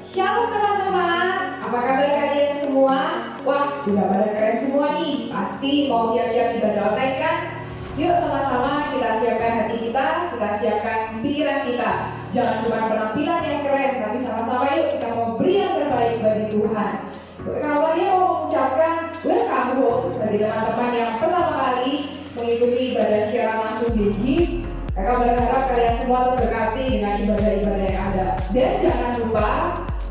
Shalom teman-teman, apa kabar kalian semua? Wah, udah pada keren semua nih. Pasti mau siap-siap ibadah online kan? Yuk sama-sama kita siapkan hati kita siapkan pikiran kita. Jangan cuma penampilan yang keren, tapi sama-sama yuk kita mau beri yang terbaik bagi Tuhan. Kawannya mau mengucapkan welcome home bagi teman-teman yang pertama kali mengikuti ibadah secara langsung Genji. Kakak berharap kalian semua terberkati dengan ibadah-ibadah yang ada. Dan jangan lupa,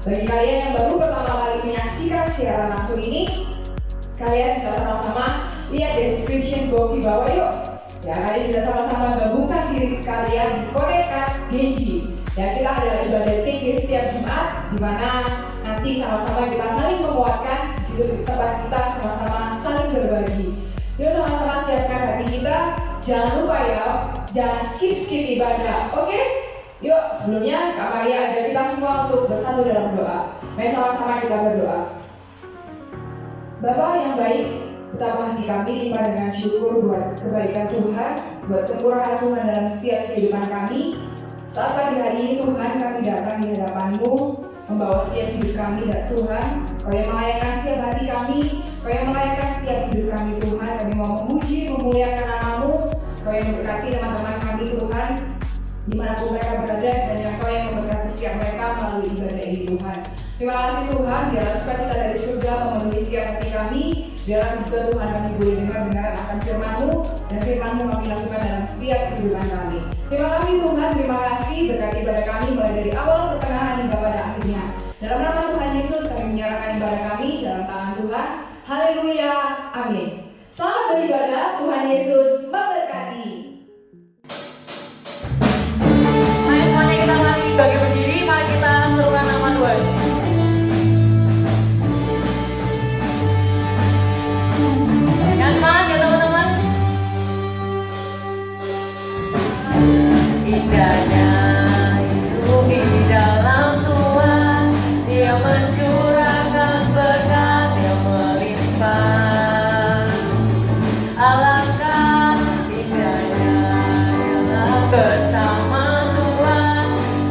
bagi kalian yang baru pertama kali menyaksikan siaran langsung ini, kalian bisa sama-sama lihat description box di bawah yuk. Ya, kalian bisa sama-sama gabungkan diri kalian di Konekkan Genji. Dan kita ada ibadah CG setiap Jumat, di mana nanti sama-sama kita saling menguatkan. Di situ tempat kita sama-sama saling berbagi. Yuk sama-sama siapkan hati kita. Jangan lupa ya, jangan skip ibadah, oke? Yuk, sebelumnya Kak Maria ajak kita semua untuk bersatu dalam doa. Mari sama-sama kita berdoa. Bapa yang baik, betapa hati kami limpah dengan syukur buat kebaikan Tuhan, buat kemurahan Tuhan dalam setiap kehidupan kami. Saat pagi hari ini Tuhan, kami datang di hadapan-Mu, membawa setiap hidup kami dan Tuhan. Kau yang melayani setiap hati kami, Kau yang melayani setiap hidup kami Tuhan. Kami mau memuji, memuliakan nama-Mu. Kau yang memberkati teman-teman kami Tuhan, dimanapun mereka berada, dan yang Kau yang memberkati setiap mereka melalui ibadah ini Tuhan. Terima kasih Tuhan, biarlah sukacita dari surga memenuhi setiap hati kami. Biarlah juga Tuhan kami boleh dengar akan firman-Mu, dan firman-Mu kami lakukan dalam setiap kehidupan kami. Terima kasih Tuhan, terima kasih berkati ibadah kami mulai dari awal, pertengahan, hingga pada akhirnya. Dalam nama Tuhan Yesus kami menyerahkan ibadah kami dalam tangan Tuhan. Haleluya, amin. Selamat beribadah, Tuhan Yesus memberkati. Mari semuanya kita bagi berdiri, mari kita serukan nama Tuhan. Yang semangat ya teman-teman. Indahnya hidup di dalam Tuhan, Dia mencurahkan berkat yang melimpah. Alangkah indahnya dalam bersama Tuhan,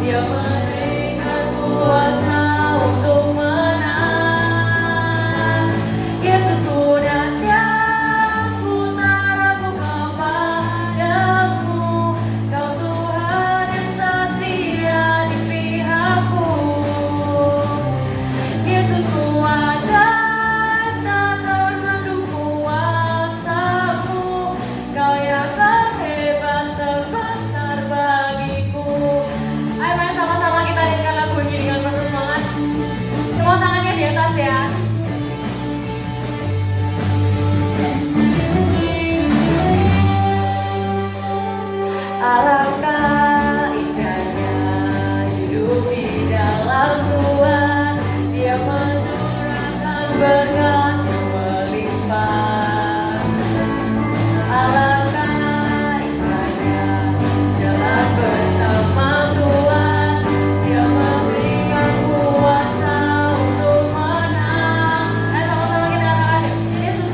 Dia memberikan kuasa untuk menang. Yesus sudah siap, ku taruhku kepadamu. Kau Tuhan yang setia di pihakku. Yesus kuasakan tak terbendung kuasamu. Kau yang terhebat terbesar bagiku. Ayo mari sama-sama kita nyanyikan lagu ini dengan penuh semangat. Semua tangannya di atas ya. Alangkah indahnya hidup di dalam Tuhan, Dia mencurahkan berkat yang melimpah. Alangkah indahnya dalam bersama Tuhan, Dia memberikan kuasa untuk menang. Ayo sama-sama kita katakan, Yesus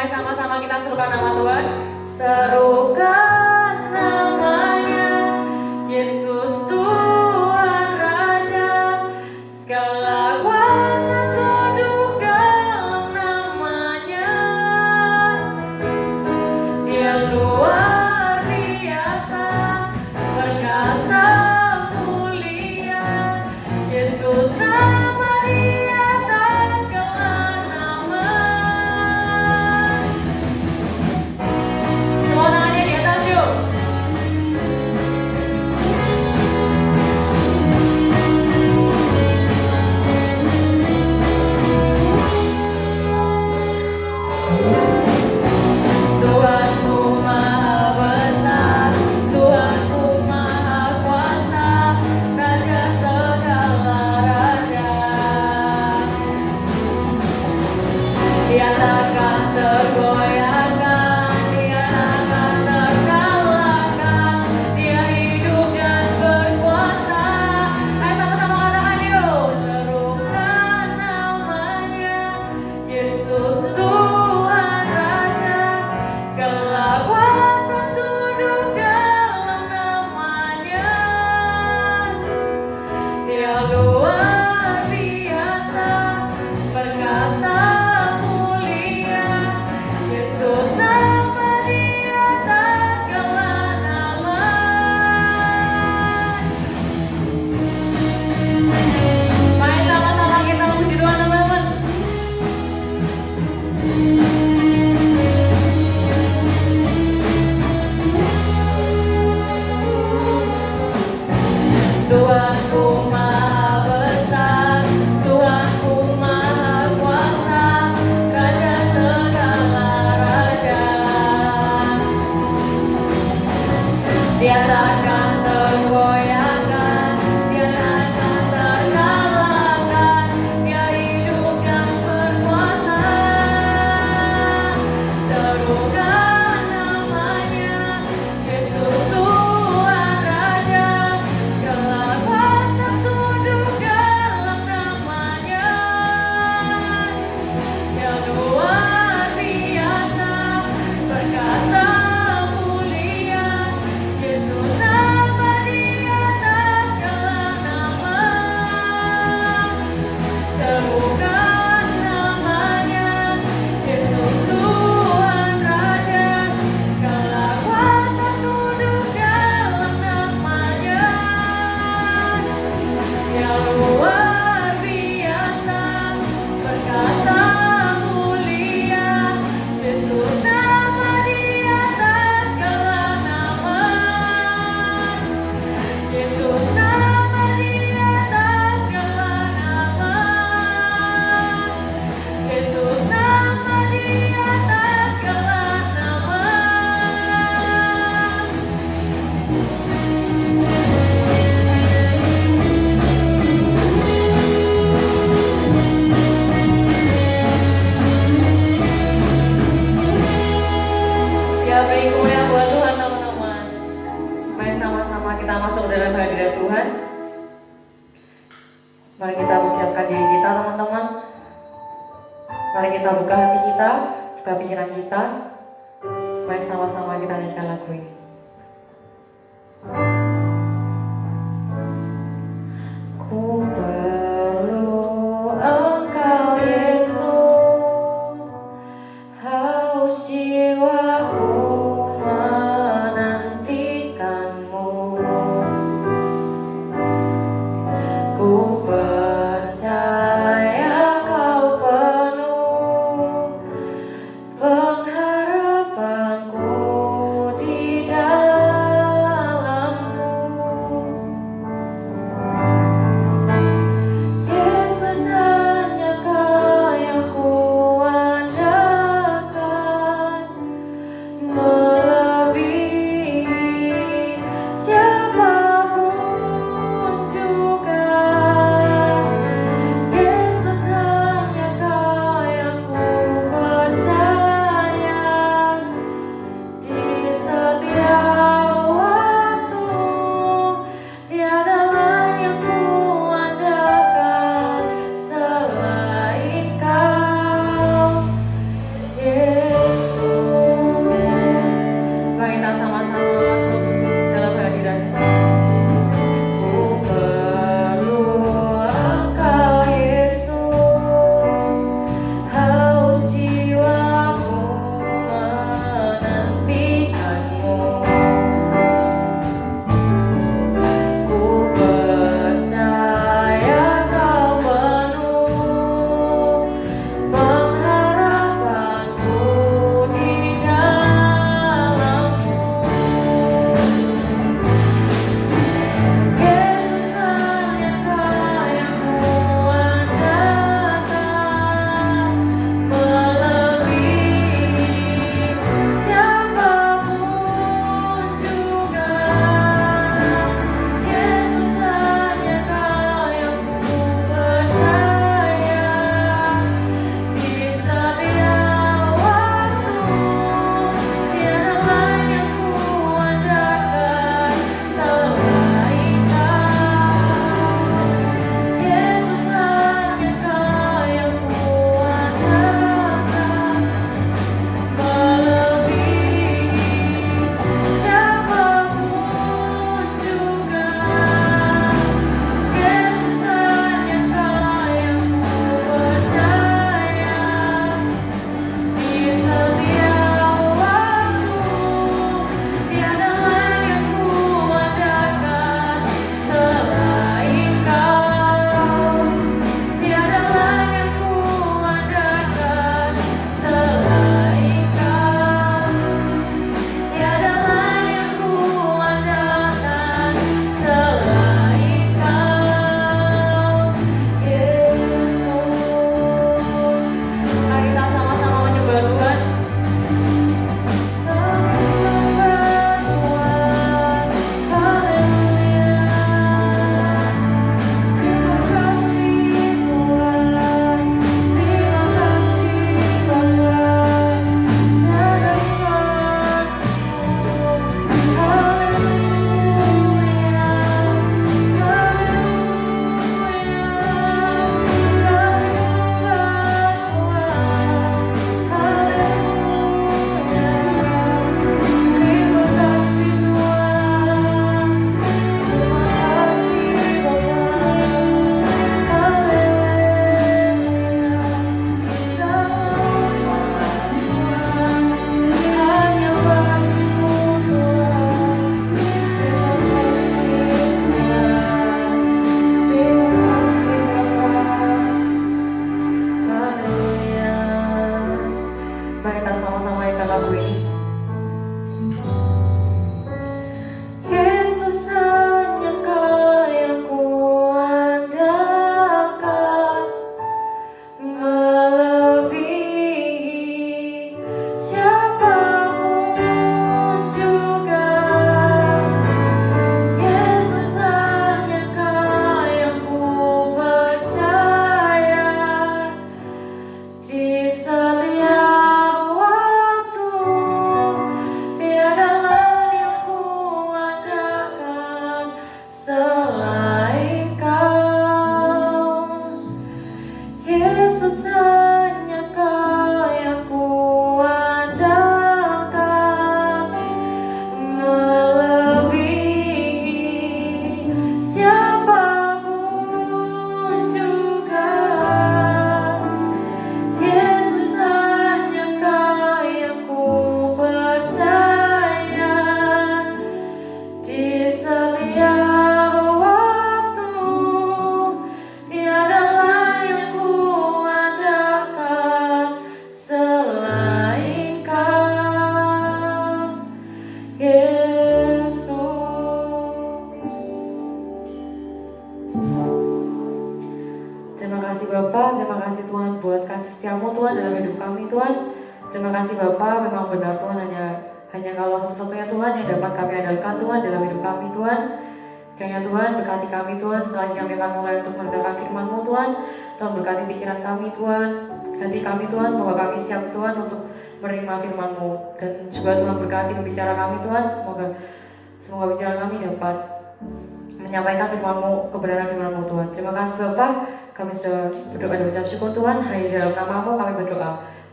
Mari sama-sama kita serukan nama Tuhan. Serukan namanya, Yesus Tuhan Raja. Segala kuasa tunduk dalam namanya. Dia luar biasa, perkasa mulia. Yesus nama di atas segala nama. Semua tangannya di atas yuk. Tuhanku Maha Besar, Tuhanku Maha Kuasa, Raja segala raja. Dia takkan tergoyahkan, Dia takkan terkalahkan, Dia hidup dan berkuasa. Ayo sama-sama katakan yuk. Serukan namanya, Yesus Tuhan Raja. Segala kuasa tunduk dalam namanya. Dia luar biasa, perkasa mulia. Yesus nama di atas segala nama. Mari sama-sama kita puji Tuhan teman-teman. Tuhanku Maha Besar, Tuhanku Maha Kuasa, Raja segala raja. Dia takkan tergoyahkan, Dia takkan terkalahkan, Dia hidup dan berkuasa. Serukan namanya, Yesus Tuhan Raja. Segala kuasa tunduk dalam namanya. Dia luar biasa, perkasa mulia. Yesus nama di atas segala nama. Serukan namanya, Yesus Tuhan Raja. Segala kuasa tunduk dalam namanya. Dia luar biasa, perkasa mulia. Yesus nama di atas segala nama. Yesus nama di atas segala nama. Yesus nama di atas segala nama. Ya, beri kemuliaan buat Tuhan teman-teman. Mari sama-sama kita masuk dalam hadirat Tuhan. Mari kita persiapkan diri kita teman-teman. Mari kita buka hati kita, buka pikiran kita. Mari sama-sama kita nyanyikan lagu ini. Ku perlu Engkau Yesus, haus jiwaku menantikanmu. Ku percaya Kau penuh pengharapanku di setiamu Tuhan dalam hidup kami Tuhan. Terima kasih Bapa, memang benar Tuhan, hanya kalau satu-satunya Tuhan yang dapat kami andalkan Tuhan dalam hidup kami Tuhan. Kiranya Tuhan berkati kami Tuhan, setelah kami akan mulai untuk mendengarkan firman-Mu Tuhan. Tuhan berkati pikiran kami Tuhan, hati kami Tuhan, semoga kami siap Tuhan untuk menerima firman-Mu. Dan juga Tuhan berkati pembicara kami Tuhan, semoga bicara kami dapat menyampaikan firman-Mu, kebenaran firman-Mu Tuhan. Terima kasih Bapa, kami sudah berdoa dan ucap syukur Tuhan, hanya dalam nama-Mu kami berdoa.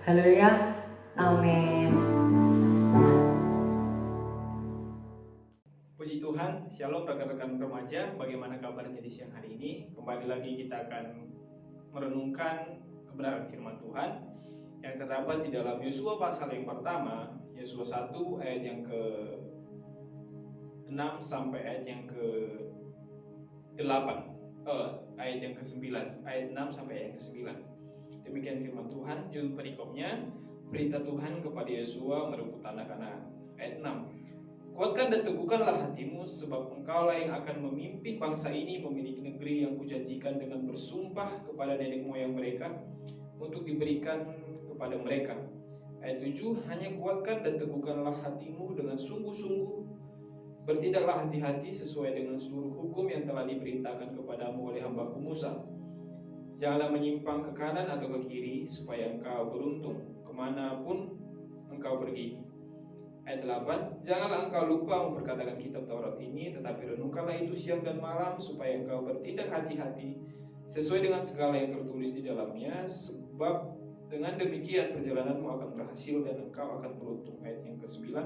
Haleluya, amin. Puji Tuhan, Shalom rekan-rekan remaja, bagaimana kabarnya di siang hari ini? Kembali lagi kita akan merenungkan kebenaran firman Tuhan yang terdapat di dalam Yosua pasal yang pertama, Yosua 1 ayat yang ke-6 sampai ayat yang ke-8, ayat yang ke-9, ayat 6 sampai ayat yang ke-9. Demikian firman Tuhan, judul perikopnya, perintah Tuhan kepada Yosua merebut tanah Kanaan. Ayat 6. Kuatkan dan teguhkanlah hatimu, sebab engkaulah yang akan memimpin bangsa ini memiliki negeri yang kujanjikan dengan bersumpah kepada nenek moyang mereka untuk diberikan kepada mereka. Ayat 7, hanya kuatkan dan teguhkanlah hatimu dengan sungguh-sungguh, bertindaklah hati-hati sesuai dengan seluruh hukum yang telah diperintahkan kepadamu oleh hambaku Musa. Janganlah menyimpang ke kanan atau ke kiri, supaya engkau beruntung kemanapun engkau pergi. Ayat 8, janganlah engkau lupa memperkatakan kitab Taurat ini, tetapi renungkanlah itu siang dan malam, supaya engkau bertindak hati-hati sesuai dengan segala yang tertulis di dalamnya, sebab dengan demikian perjalananmu akan berhasil dan engkau akan beruntung. Ayat yang ke-9,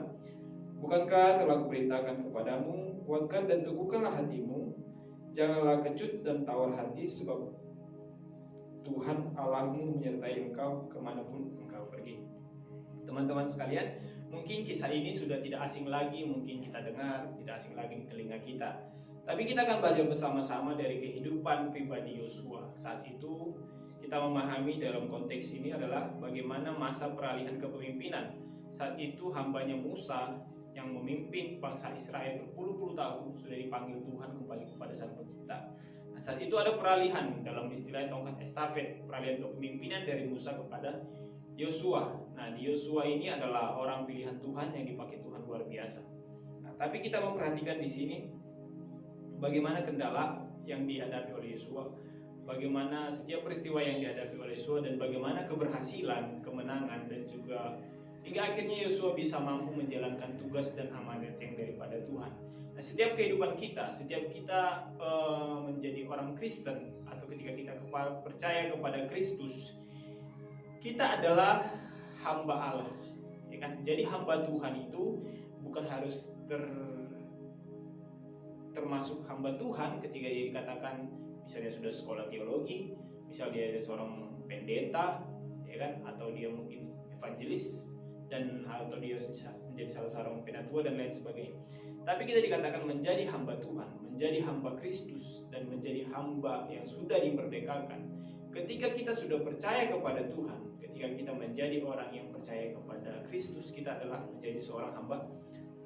bukankah telah kuperintahkan kepadamu, kuatkan dan teguhkanlah hatimu, janganlah kecut dan tawar hati, sebab Tuhan Allahmu menyertai engkau kemanapun engkau pergi. Teman-teman sekalian, mungkin kisah ini sudah tidak asing lagi, mungkin kita dengar, tidak asing lagi di telinga kita. Tapi kita akan belajar bersama-sama dari kehidupan pribadi Yosua. Saat itu kita memahami dalam konteks ini adalah bagaimana masa peralihan kepemimpinan. Saat itu hambanya Musa yang memimpin bangsa Israel berpuluh-puluh tahun sudah dipanggil Tuhan kembali kepada Sang Pencipta. Nah, saat itu ada peralihan dalam istilah tongkat estafet, peralihan kepemimpinan dari Musa kepada Yosua. Nah, di Yosua ini adalah orang pilihan Tuhan yang dipakai Tuhan luar biasa. Nah, tapi kita memperhatikan di sini bagaimana kendala yang dihadapi oleh Yosua, bagaimana setiap peristiwa yang dihadapi oleh Yosua, dan bagaimana keberhasilan, kemenangan, dan juga hingga akhirnya Yosua bisa mampu menjalankan tugas dan amanat yang daripada Tuhan. Nah, setiap kehidupan kita, setiap kita menjadi orang Kristen, atau ketika kita percaya kepada Kristus, kita adalah hamba Allah, ya kan? Jadi hamba Tuhan itu bukan harus termasuk hamba Tuhan ketika dia dikatakan misalnya sudah sekolah teologi, misalnya dia ada seorang pendeta, ya kan? Atau dia mungkin evangelis, dan atau dia menjadi salah seorang penatua dan lain sebagainya. Tapi kita dikatakan menjadi hamba Tuhan, menjadi hamba Kristus, dan menjadi hamba yang sudah dimerdekakan. Ketika kita sudah percaya kepada Tuhan, ketika kita menjadi orang yang percaya kepada Kristus, kita adalah menjadi seorang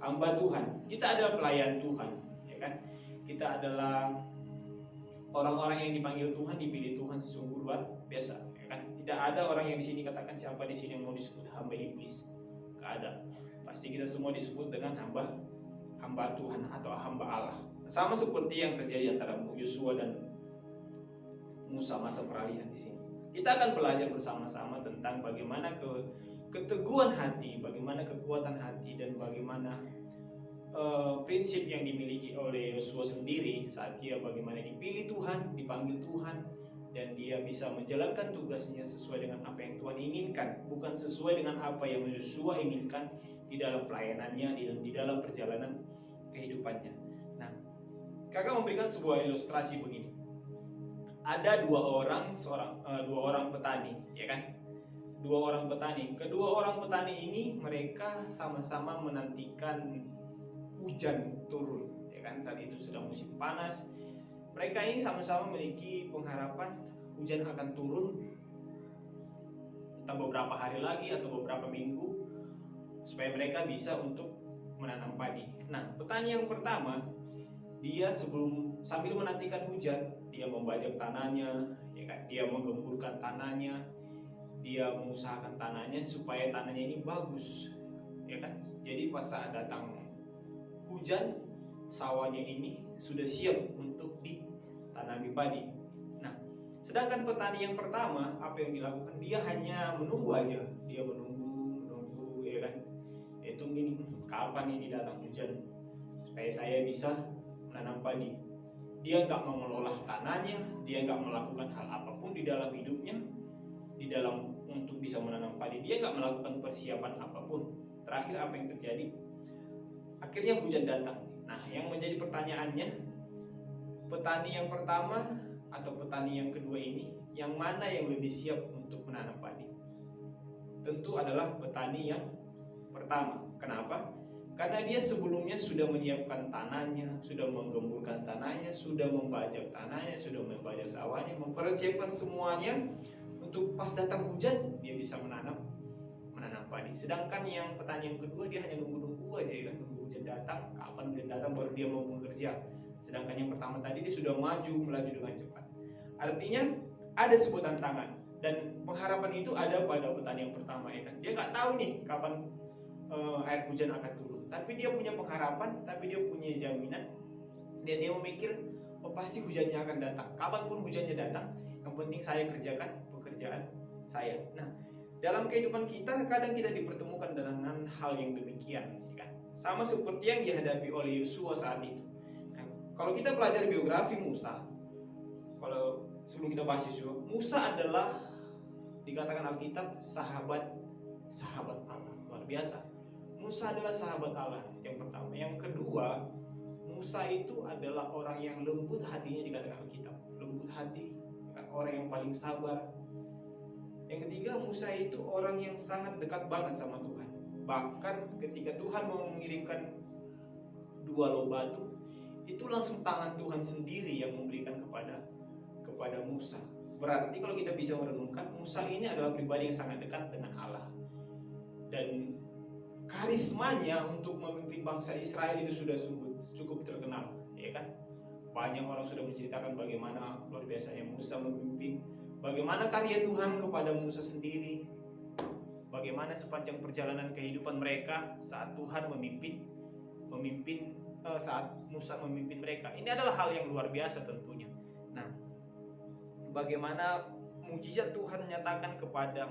hamba Tuhan. Kita adalah pelayan Tuhan, ya kan? Kita adalah orang-orang yang dipanggil Tuhan, dipilih Tuhan sesungguh luar biasa, ya kan? Tidak ada orang yang di sini katakan siapa di sini yang mau disebut hamba iblis. Tidak ada. Pasti kita semua disebut dengan hamba Tuhan atau hamba Allah. Sama seperti yang terjadi antara Yosua dan Musa masa peralihan di sini. Kita akan belajar bersama-sama tentang bagaimana keteguhan hati, bagaimana kekuatan hati, dan bagaimana prinsip yang dimiliki oleh Yosua sendiri saat dia bagaimana dipilih Tuhan, dipanggil Tuhan, dan dia bisa menjalankan tugasnya sesuai dengan apa yang Tuhan inginkan, bukan sesuai dengan apa yang Yosua inginkan di dalam pelayanannya, di dalam perjalanan kehidupannya. Nah, kakak memberikan sebuah ilustrasi begini. Ada dua orang petani, ya kan? Dua orang petani. Kedua orang petani ini mereka sama-sama menantikan hujan turun, ya kan? Saat itu sedang musim panas. Mereka ini sama-sama memiliki pengharapan hujan akan turun entah beberapa hari lagi atau beberapa minggu supaya mereka bisa untuk menanam padi. Nah, petani yang pertama, dia sambil menantikan hujan, dia membajak tanahnya, ya kan? Dia menggemburkan tanahnya, dia mengusahakan tanahnya supaya tanahnya ini bagus, ya kan? Jadi pas saat datang hujan, sawahnya ini sudah siap untuk ditanami padi. Nah, sedangkan petani yang pertama, apa yang dilakukan? Dia hanya menunggu aja. Dia menunggu, ya kan? Itu gini, kapan ini datang hujan supaya saya bisa menanam padi. Dia nggak mengelola tanahnya, dia nggak melakukan hal apapun di dalam hidupnya, di dalam untuk bisa menanam padi. Dia nggak melakukan persiapan apapun. Terakhir apa yang terjadi? Akhirnya hujan datang. Nah, yang menjadi pertanyaannya, petani yang pertama atau petani yang kedua ini, yang mana yang lebih siap untuk menanam padi? Tentu adalah petani yang pertama. Kenapa? Karena dia sebelumnya sudah menyiapkan tanahnya, sudah menggemburkan tanahnya, sudah membajak tanahnya, sudah membajak sawahnya, mempersiapkan semuanya untuk pas datang hujan dia bisa menanam padi. Sedangkan yang petani yang kedua dia hanya nunggu aja, ya kan, nunggu hujan datang, kapan hujan datang baru dia mau bekerja. Sedangkan yang pertama tadi dia sudah melaju dengan cepat. Artinya ada sebuah tantangan dan pengharapan itu ada pada petani yang pertama, ya kan. Dia nggak tahu nih kapan air hujan akan turun, tapi dia punya pengharapan, tapi dia punya jaminan, dan dia memikir, oh pasti hujannya akan datang. Kapanpun hujannya datang, yang penting saya kerjakan pekerjaan saya. Nah, dalam kehidupan kita kadang kita dipertemukan dengan hal yang demikian, kan? Sama seperti yang dihadapi oleh Yosua saat itu. Nah, kalau kita belajar biografi Musa, kalau sebelum kita bahas Yosua, Musa adalah dikatakan Alkitab sahabat Allah, luar biasa. Musa adalah sahabat Allah yang pertama. Yang kedua, Musa itu adalah orang yang lembut hatinya, dikatakan Alkitab, lembut hati, orang yang paling sabar. Yang ketiga, Musa itu orang yang sangat dekat banget sama Tuhan. Bahkan ketika Tuhan mau mengirimkan 2 loh batu, itu langsung tangan Tuhan sendiri yang memberikan kepada Musa. Berarti kalau kita bisa merenungkan, Musa ini adalah pribadi yang sangat dekat dengan Allah. Dan karismanya untuk memimpin bangsa Israel itu sudah cukup terkenal, ya kan? Banyak orang sudah menceritakan bagaimana luar biasanya Musa memimpin, bagaimana karya Tuhan kepada Musa sendiri, bagaimana sepanjang perjalanan kehidupan mereka saat Tuhan saat Musa memimpin mereka. Ini adalah hal yang luar biasa tentunya. Nah, bagaimana mujizat Tuhan menyatakan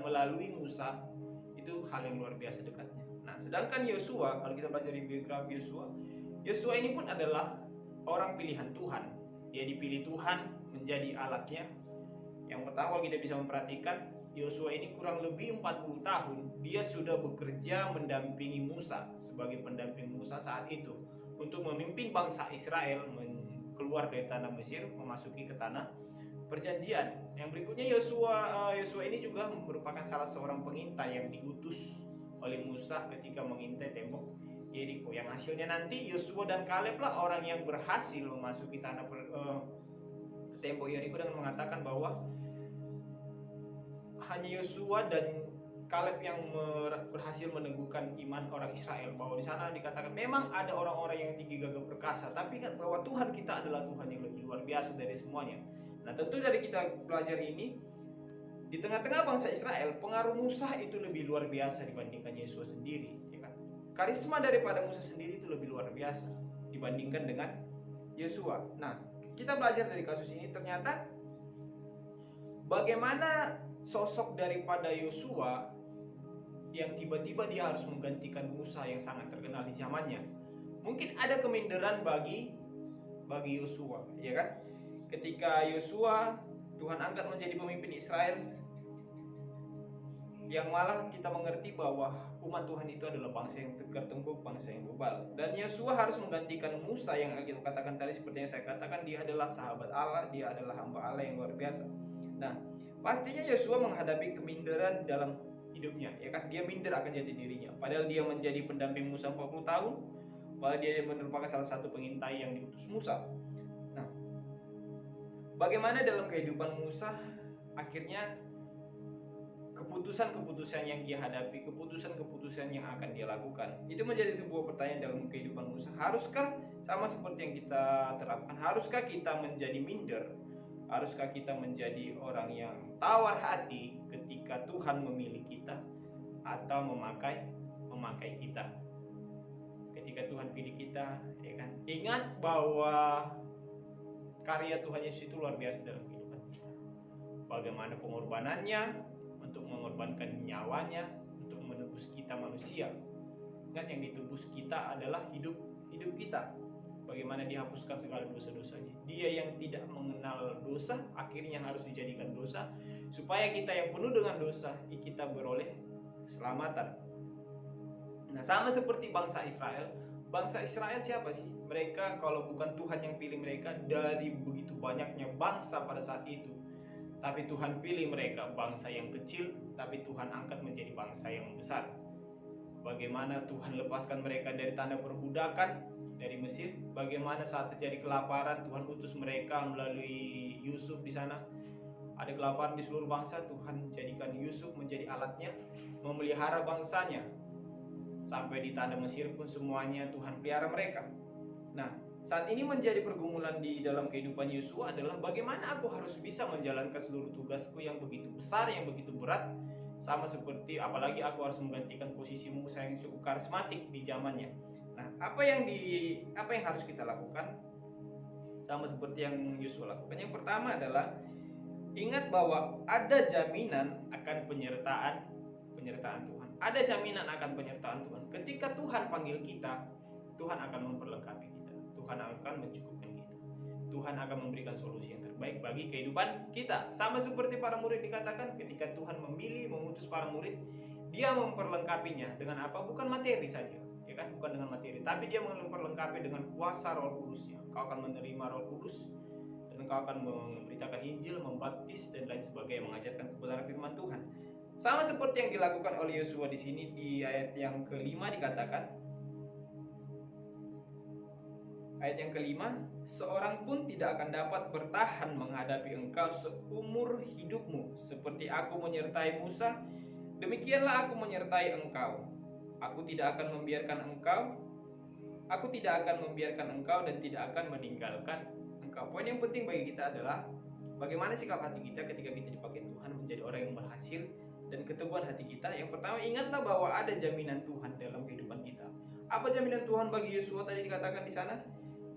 melalui Musa, itu hal yang luar biasa dekatnya. Nah, sedangkan Yosua, kalau kita belajar biografi Yosua ini pun adalah orang pilihan Tuhan. Dia dipilih Tuhan menjadi alatnya. Yang pertama, kalau kita bisa memperhatikan, Yosua ini kurang lebih 40 tahun dia sudah bekerja mendampingi Musa sebagai pendamping Musa saat itu untuk memimpin bangsa Israel keluar dari tanah Mesir memasuki ke tanah perjanjian. Yang berikutnya, Yosua ini juga merupakan salah seorang pengintai yang diutus oleh Musa ketika mengintai tembok Yeriko. Yang hasilnya nanti Yosua dan Kaleb lah orang yang berhasil memasuki tanah tembok Yeriko dengan mengatakan bahwa hanya Yosua dan Kaleb yang berhasil meneguhkan iman orang Israel, bahwa di sana dikatakan memang ada orang-orang yang tinggi gagah perkasa, tapi ingat bahwa Tuhan kita adalah Tuhan yang lebih luar biasa dari semuanya. Nah, tentu dari kita belajar ini, di tengah-tengah bangsa Israel, pengaruh Musa itu lebih luar biasa dibandingkan Yosua sendiri, ya kan? Karisma daripada Musa sendiri itu lebih luar biasa dibandingkan dengan Yosua. Nah, kita belajar dari kasus ini ternyata bagaimana sosok daripada Yosua yang tiba-tiba dia harus menggantikan Musa yang sangat terkenal di zamannya. Mungkin ada keminderan bagi Yosua, ya kan? Ketika Yosua Tuhan angkat menjadi pemimpin Israel, yang malah kita mengerti bahwa umat Tuhan itu adalah bangsa yang tegar tengkuk, bangsa yang bebal. Dan Yosua harus menggantikan Musa yang kita katakan tadi, seperti yang saya katakan, dia adalah sahabat Allah, dia adalah hamba Allah yang luar biasa. Nah, pastinya Yosua menghadapi keminderan dalam hidupnya, ya kan? Dia minder akan jati dirinya. Padahal dia menjadi pendamping Musa 40 tahun, padahal dia merupakan salah satu pengintai yang diutus Musa. Nah, bagaimana dalam kehidupan Musa akhirnya keputusan-keputusan yang dia hadapi, keputusan-keputusan yang akan dia lakukan, itu menjadi sebuah pertanyaan dalam kehidupan Musa. Haruskah sama seperti yang kita terapkan? Haruskah kita menjadi minder? Haruskah kita menjadi orang yang tawar hati ketika Tuhan memilih kita atau memakai kita. Ketika Tuhan pilih kita, ya kan? Ingat bahwa karya Tuhan Yesus itu luar biasa dalam kehidupan kita. Bagaimana pengorbanannya untuk mengorbankan nyawanya untuk menebus kita manusia. Ingat, yang ditebus kita adalah hidup kita. Bagaimana dihapuskan segala dosa-dosanya. Dia yang tidak mengenal dosa akhirnya harus dijadikan dosa supaya kita yang penuh dengan dosa kita beroleh keselamatan. Nah, sama seperti bangsa Israel. Bangsa Israel siapa sih? Mereka kalau bukan Tuhan yang pilih mereka dari begitu banyaknya bangsa pada saat itu. Tapi Tuhan pilih mereka, bangsa yang kecil, tapi Tuhan angkat menjadi bangsa yang besar. Bagaimana Tuhan lepaskan mereka dari tanda perbudakan dari Mesir. Bagaimana saat terjadi kelaparan Tuhan utus mereka melalui Yusuf di sana. Ada kelaparan di seluruh bangsa, Tuhan jadikan Yusuf menjadi alatnya memelihara bangsanya. Sampai di tanah Mesir pun semuanya Tuhan pelihara mereka. Nah, saat ini menjadi pergumulan di dalam kehidupan Yosua adalah bagaimana aku harus bisa menjalankan seluruh tugasku yang begitu besar, yang begitu berat. Sama seperti apalagi aku harus menggantikan posisi Musa yang cukup karismatik di zamannya. Nah, apa yang harus kita lakukan? Sama seperti yang Yosua lakukan. Yang pertama adalah ingat bahwa ada jaminan akan penyertaan Tuhan. Ada jaminan akan penyertaan Tuhan. Ketika Tuhan panggil kita, Tuhan akan memperlengkapi kita. Tuhan akan mencukupkan kita. Tuhan akan memberikan solusi yang terbaik bagi kehidupan kita. Sama seperti para murid dikatakan, ketika Tuhan memilih, mengutus para murid, Dia memperlengkapinya dengan apa? Bukan materi saja, ya kan? Bukan dengan materi, tapi Dia memperlengkapi dengan kuasa Roh Kudusnya. Kau akan menerima Roh Kudus dan kau akan memberitakan Injil, membaptis dan lain sebagainya, mengajarkan kebenaran firman Tuhan. Sama seperti yang dilakukan oleh Yosua di sini di ayat yang kelima dikatakan, ayat yang kelima, seorang pun tidak akan dapat bertahan menghadapi engkau seumur hidupmu. Seperti aku menyertai Musa, demikianlah aku menyertai engkau. Aku tidak akan membiarkan engkau dan tidak akan meninggalkan engkau. Poin yang penting bagi kita adalah bagaimana sikap hati kita ketika kita dipakai Tuhan menjadi orang yang berhasil, dan keteguhan hati kita. Yang pertama, ingatlah bahwa ada jaminan Tuhan dalam kehidupan kita. Apa jaminan Tuhan bagi Yosua tadi dikatakan di sana?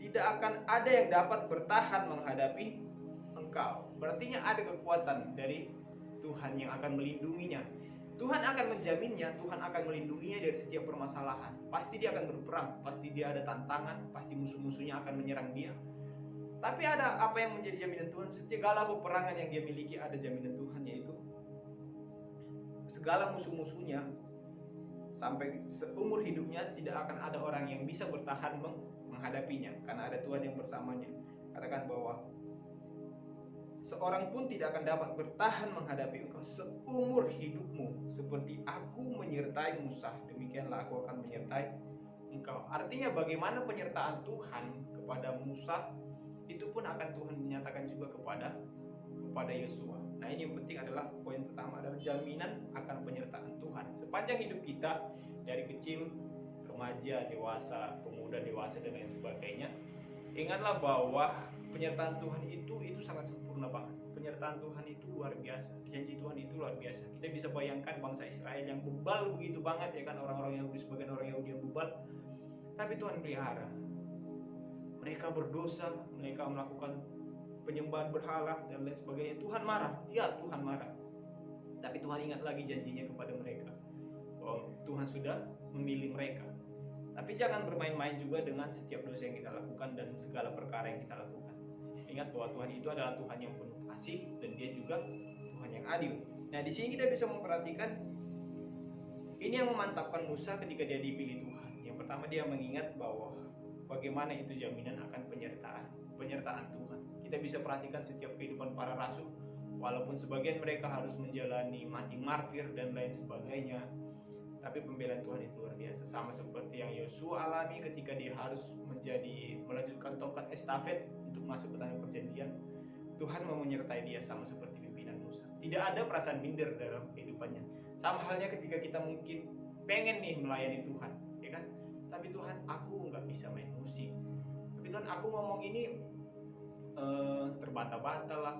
Tidak akan ada yang dapat bertahan menghadapi engkau. Berarti ada kekuatan dari Tuhan yang akan melindunginya. Tuhan akan menjaminnya, Tuhan akan melindunginya dari setiap permasalahan. Pasti dia akan berperang, pasti dia ada tantangan, pasti musuh-musuhnya akan menyerang dia. Tapi ada apa yang menjadi jaminan Tuhan? Segala peperangan yang dia miliki ada jaminan Tuhan, yaitu segala musuh-musuhnya sampai seumur hidupnya tidak akan ada orang yang bisa bertahan menghadapinya, karena ada Tuhan yang bersamanya. Katakan bahwa seorang pun tidak akan dapat bertahan menghadapi engkau seumur hidupmu. Seperti aku menyertai Musa, demikianlah aku akan menyertai engkau. Artinya bagaimana penyertaan Tuhan kepada Musa, itu pun akan Tuhan menyatakan juga kepada Yosua. Nah, ini yang penting adalah poin pertama adalah jaminan akan penyertaan Tuhan sepanjang hidup kita, dari kecil, remaja, dewasa, pemuda, dewasa dan lain sebagainya. Ingatlah bahwa penyertaan Tuhan itu sangat sempurna banget. Penyertaan Tuhan itu luar biasa. Janji Tuhan itu luar biasa. Kita bisa bayangkan bangsa Israel yang bebal begitu banget, ya kan, orang-orang Yahudi, sebagian orang Yahudi yang bebal, tapi Tuhan pelihara. Mereka berdosa, mereka melakukan penyembahan berhala dan lain sebagainya. Tuhan marah, ya Tuhan marah. Tapi Tuhan ingat lagi janjinya kepada mereka, bahwa Tuhan sudah memilih mereka. Tapi jangan bermain-main juga dengan setiap dosa yang kita lakukan dan segala perkara yang kita lakukan. Ingat bahwa Tuhan itu adalah Tuhan yang penuh kasih dan Dia juga Tuhan yang adil. Nah, di sini kita bisa memperhatikan ini yang memantapkan Musa ketika dia dipilih Tuhan. Yang pertama, dia mengingat bahwa bagaimana itu jaminan akan penyertaan Tuhan. Kita bisa perhatikan setiap kehidupan para rasul, walaupun sebagian mereka harus menjalani mati martir dan lain sebagainya, tapi pembelaan Tuhan itu luar biasa. Sama seperti yang Yosua alami ketika dia harus melanjutkan tongkat estafet untuk masuk ke tanah perjanjian. Tuhan mau menyertai dia sama seperti pimpinan Musa. Tidak ada perasaan minder dalam kehidupannya. Sama halnya ketika kita mungkin pengen nih melayani Tuhan, ya kan? Tapi Tuhan, aku nggak bisa main musik. Tapi Tuhan, aku ngomong ini terbata-bata lah,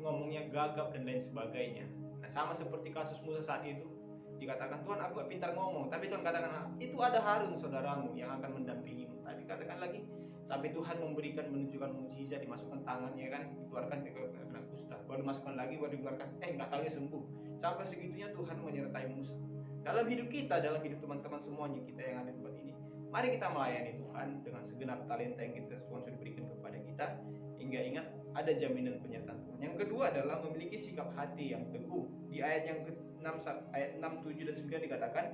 ngomongnya gagap dan lain sebagainya. Nah, Nah, sama seperti kasus Musa saat itu, dikatakan Tuhan aku gak pintar ngomong, tapi Tuhan katakan itu ada Harun saudaramu yang akan mendampingimu. Tapi katakan lagi sampai Tuhan menunjukkan mukjizat, dimasukkan tangannya kan, dikeluarkan kena kusta, baru masukkan lagi, baru dikeluarkan, nggak tahunya sembuh. Sampai segitunya Tuhan menyertai Musa. Dalam hidup kita, dalam hidup teman-teman semuanya kita yang ada di tempat ini, mari kita melayani Tuhan dengan segenap talenta yang Tuhan sudah berikan kepada kita, hingga ingat ada jaminan penyertaan Tuhan. Yang kedua adalah memiliki sikap hati yang teguh. Di ayat yang ke-6, ayat 6, 7 dan 9 dikatakan,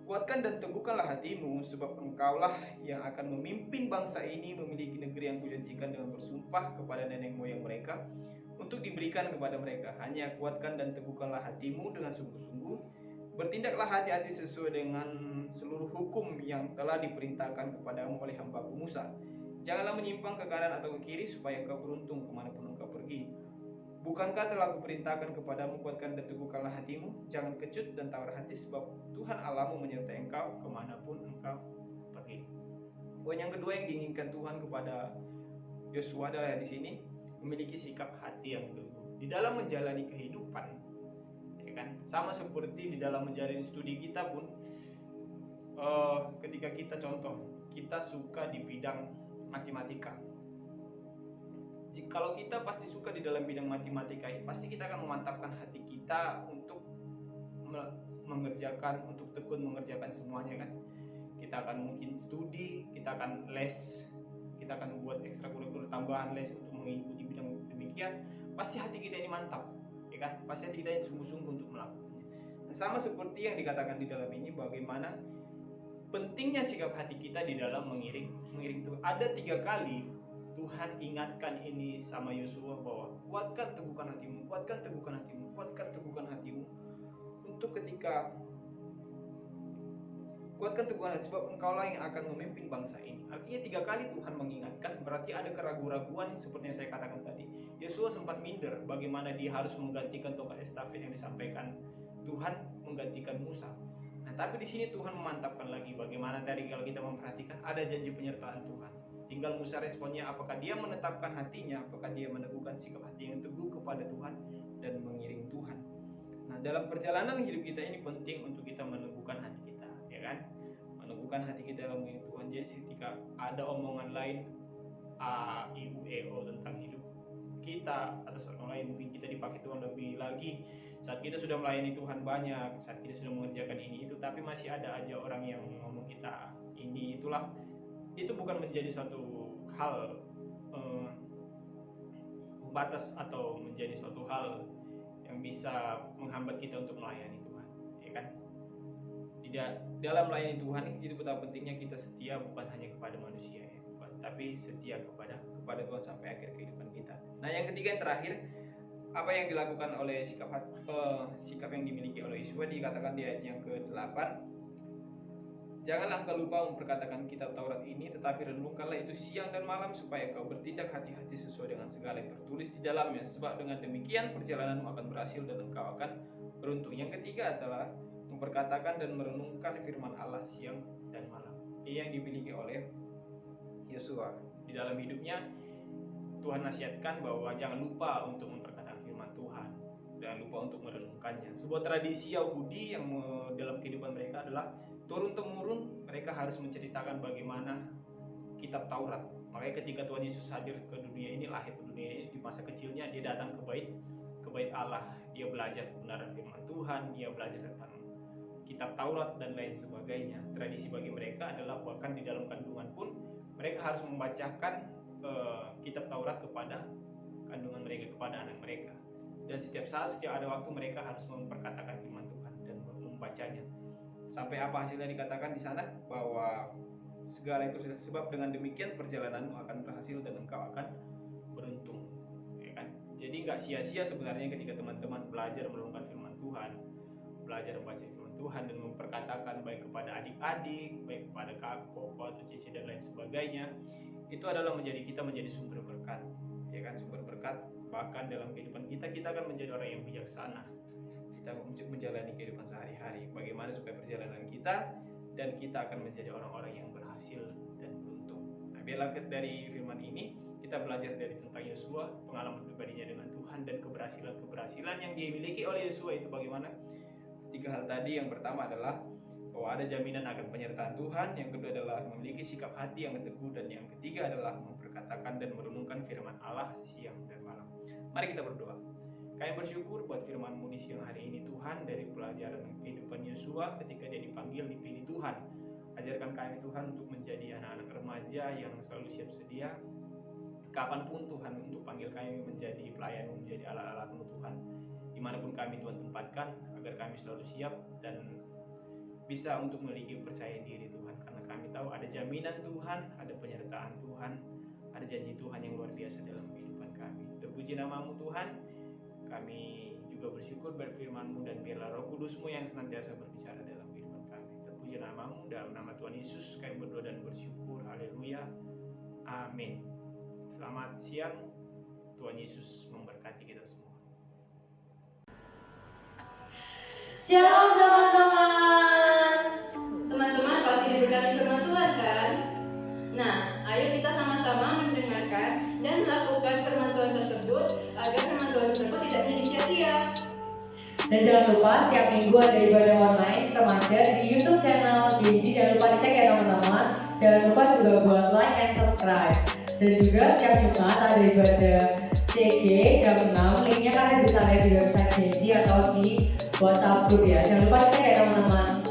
kuatkan dan teguhkanlah hatimu, sebab engkaulah yang akan memimpin bangsa ini memiliki negeri yang kujanjikan dengan bersumpah kepada nenek moyang mereka untuk diberikan kepada mereka. Hanya kuatkan dan teguhkanlah hatimu dengan sungguh-sungguh, bertindaklah hati-hati sesuai dengan seluruh hukum yang telah diperintahkan kepadamu oleh hamba-Ku Musa. Janganlah menyimpang ke kanan atau ke kiri, supaya engkau beruntung kemanapun engkau pergi. Bukankah telah kuperintahkan kepadamu, kuatkan dan teguhkanlah hatimu, jangan kecut dan tawar hati, sebab Tuhan Allahmu menyertai engkau kemanapun engkau pergi. Poin yang kedua yang diinginkan Tuhan kepada Yosua adalah di sini memiliki sikap hati yang teguh di dalam menjalani kehidupan, ya kan? Sama seperti di dalam menjalani studi kita pun, ketika kita suka di bidang matematika. Kalau kita pasti suka di dalam bidang matematika, pasti kita akan memantapkan hati kita untuk mengerjakan, untuk tekun mengerjakan semuanya kan. Kita akan mungkin studi, kita akan les, kita akan membuat ekstrakurikuler tambahan les untuk mengikuti bidang demikian. Pasti hati kita ini mantap, ya kan? Pasti hati kita ini sungguh-sungguh untuk melakukannya. Nah, sama seperti yang dikatakan di dalam ini, bagaimana pentingnya sikap hati kita di dalam mengiring Tuhan. Ada 3 kali Tuhan ingatkan ini sama Yosua bahwa kuatkan teguhkan hatimu, kuatkan teguhkan hatimu, kuatkan teguhkan hatimu. Untuk ketika kuatkan teguhkan hati, sebab engkaulah yang akan memimpin bangsa ini. Artinya 3 kali Tuhan mengingatkan, berarti ada keraguan-raguan seperti yang saya katakan tadi. Yosua sempat minder bagaimana dia harus menggantikan tongkat estafet yang disampaikan Tuhan, menggantikan Musa. Nah, tapi di sini Tuhan memantapkan lagi bagaimana tadi kalau kita memperhatikan ada janji penyertaan Tuhan. Tinggal Musa responnya, apakah dia menetapkan hatinya, apakah dia meneguhkan sikap hati yang teguh kepada Tuhan dan mengiring Tuhan. Nah, dalam perjalanan hidup kita ini penting untuk kita meneguhkan hati kita, ya kan? Meneguhkan hati kita dalam mengiring Tuhan. Jadi ketika ada omongan lain A, I, U, E, O tentang hidup kita atas orang lain, mungkin kita dipakai Tuhan lebih lagi saat kita sudah melayani Tuhan banyak, saat kita sudah mengerjakan ini itu, tapi masih ada aja orang yang ngomong kita ini itulah. Itu bukan menjadi suatu hal batas atau menjadi suatu hal yang bisa menghambat kita untuk melayani Tuhan, ya kan? Dalam melayani Tuhan itu betapa pentingnya kita setia bukan hanya kepada manusia, ya, tapi setia kepada Tuhan sampai akhir kehidupan kita. Nah, yang ketiga yang terakhir, apa yang dilakukan oleh sikap yang dimiliki oleh Yosua dikatakan di ayat yang ke-8. Janganlah engkau lupa memperkatakan kitab Taurat ini, tetapi renungkanlah itu siang dan malam, supaya engkau bertindak hati-hati sesuai dengan segala yang tertulis di dalamnya. Sebab dengan demikian perjalananmu akan berhasil dan engkau akan beruntung. Yang ketiga adalah memperkatakan dan merenungkan firman Allah siang dan malam. Ini yang dimiliki oleh Yosua. Di dalam hidupnya Tuhan nasihatkan bahwa jangan lupa untuk memperkatakan firman Tuhan, jangan lupa untuk merenungkannya. Sebuah tradisi Yahudi yang dalam kehidupan mereka adalah turun-temurun mereka harus menceritakan bagaimana kitab Taurat. Makanya ketika Tuhan Yesus hadir ke dunia ini, lahir ke dunia ini, di masa kecilnya dia datang ke bait Allah. Dia belajar kebenaran firman Tuhan, dia belajar tentang kitab Taurat dan lain sebagainya. Tradisi bagi mereka adalah bahkan di dalam kandungan pun mereka harus membacakan kitab Taurat kepada kandungan mereka, kepada anak mereka. Dan setiap saat, setiap ada waktu mereka harus memperkatakan firman Tuhan dan membacanya. Sampai apa hasilnya dikatakan di sana bahwa segala itu sudah, sebab dengan demikian perjalananmu akan berhasil dan engkau akan beruntung, ya kan? Jadi nggak sia-sia sebenarnya ketika teman-teman belajar merenungkan firman Tuhan, belajar membaca firman Tuhan dan memperkatakan baik kepada adik-adik, baik kepada kakak, atau cici dan lain sebagainya. Itu adalah kita menjadi sumber berkat, ya kan? Sumber berkat. Bahkan dalam kehidupan kita akan menjadi orang yang bijaksana. Kita menjalani kehidupan sehari-hari, bagaimana supaya perjalanan kita akan menjadi orang-orang yang berhasil dan beruntung. Nah, biarlah dari firman ini kita belajar dari tentang Yosua, pengalaman pribadinya dengan Tuhan dan keberhasilan yang dimiliki oleh Yosua itu bagaimana. 3 hal tadi, yang pertama adalah bahwa ada jaminan akan penyertaan Tuhan, yang kedua adalah memiliki sikap hati yang teguh, dan yang ketiga adalah memperkatakan dan merenungkan firman Allah siang dan malam. Mari kita berdoa. Kami bersyukur buat firman-Mu di siang hari ini Tuhan, dari pelajaran kehidupan Yosua ketika dia dipanggil, dipilih Tuhan. Ajarkan kami Tuhan untuk menjadi anak-anak remaja yang selalu siap sedia kapanpun Tuhan untuk panggil kami menjadi pelayan, menjadi alat-alat-Mu Tuhan, dimanapun kami Tuhan tempatkan, agar kami selalu siap dan bisa untuk memiliki percaya diri Tuhan, karena kami tahu ada jaminan Tuhan, ada penyertaan Tuhan, ada janji Tuhan yang luar biasa dalam kehidupan kami. Terpuji nama-Mu Tuhan. Kami juga bersyukur berfirman-Mu, dan biarlah Roh Kudus-Mu yang senantiasa berbicara dalam kehidupan kami. Terpuji nama-Mu, dalam nama Tuhan Yesus kami berdoa dan bersyukur. Haleluya. Amin. Selamat siang. Tuhan Yesus memberkati kita semua. Shalom teman-teman. Teman-teman pasti diberkati firman Tuhan kan? Nah, ayo kita sama-sama mendengarkan dan melakukan firman Tuhan tersebut agar firman Tuhan tersebut tidak menjadi sia-sia. Dan jangan lupa setiap minggu ada ibadah online remaja di YouTube channel GJ. Jangan lupa dicek ya teman-teman. Jangan lupa juga buat like and subscribe. Dan juga setiap Jumat ada ibadah CG jam 6. Linknya kalian bisa lihat di website GJ atau di WhatsApp group ya. Jangan lupa dicek ya teman-teman.